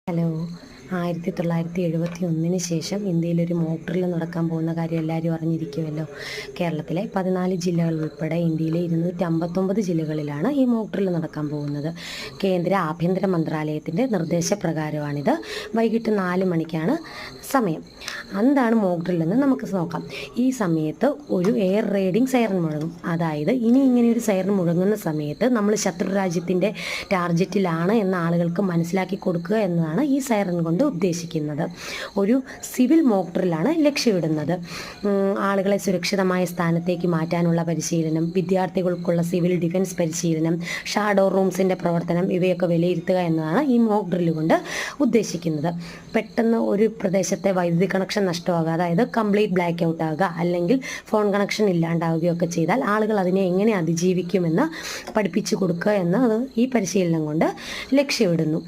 Hello. 1971 ശേഷം ഇന്ത്യയിലൊരു mock drill നടക്കാൻ പോകുന്ന കാര്യം എല്ലാവരും അറിഞ്ഞിരിക്കുമല്ലോ. കേരളത്തിലെ 14 ജില്ലകൾ ഉൾപ്പെടെ ഇന്ത്യയിലെ 259 ജില്ലകളിലാണ് ഈ മോക്ക് ഡ്രിൽ നടക്കാൻ പോകുന്നത്. കേന്ദ്ര ആഭ്യന്തര മന്ത്രാലയത്തിൻ്റെ നിർദ്ദേശപ്രകാരമാണിത്. വൈകിട്ട് 4 മണിക്കാണ് സമയം. എന്താണ് മോക്ക് ഡ്രിൽ എന്ന് നമുക്ക് നോക്കാം. ഈ സമയത്ത് ഒരു എയർ റെയ്ഡിങ് സൈറൺ മുഴങ്ങും. അതായത് ഇങ്ങനെ ഒരു സൈറൺ മുഴങ്ങുന്ന സമയത്ത് നമ്മൾ ശത്രു രാജ്യത്തിൻ്റെ ടാർഗറ്റിലാണ് എന്ന ആളുകൾക്ക് മനസ്സിലാക്കി കൊടുക്കുക എന്നതാണ് ഈ സൈറൺ കൊണ്ട് ഉദ്ദേശിക്കുന്നത്. ഒരു സിവിൽ മോക്ക് ഡ്രില്ലാണ് ലക്ഷ്യമിടുന്നത്. ആളുകളെ സുരക്ഷിതമായ സ്ഥാനത്തേക്ക് മാറ്റാനുള്ള പരിശീലനം, വിദ്യാർത്ഥികൾക്കുള്ള സിവിൽ ഡിഫൻസ് പരിശീലനം, ഷാഡോ റൂംസിൻ്റെ പ്രവർത്തനം ഇവയൊക്കെ വിലയിരുത്തുക എന്നതാണ് ഈ മോക്ക് ഡ്രില്ല് കൊണ്ട് ഉദ്ദേശിക്കുന്നത്. പെട്ടെന്ന് ഒരു പ്രദേശത്തെ വൈദ്യുതി കണക്ഷൻ നഷ്ടമാകുക, അതായത് കംപ്ലീറ്റ് ബ്ലാക്ക് ഔട്ട് ആകുക, അല്ലെങ്കിൽ ഫോൺ കണക്ഷൻ ഇല്ലാണ്ടാവുകയൊക്കെ ചെയ്താൽ ആളുകൾ അതിനെ എങ്ങനെ അതിജീവിക്കുമെന്ന് പഠിപ്പിച്ചു കൊടുക്കുക എന്നത് ഈ പരിശീലനം കൊണ്ട് ലക്ഷ്യമിടുന്നു.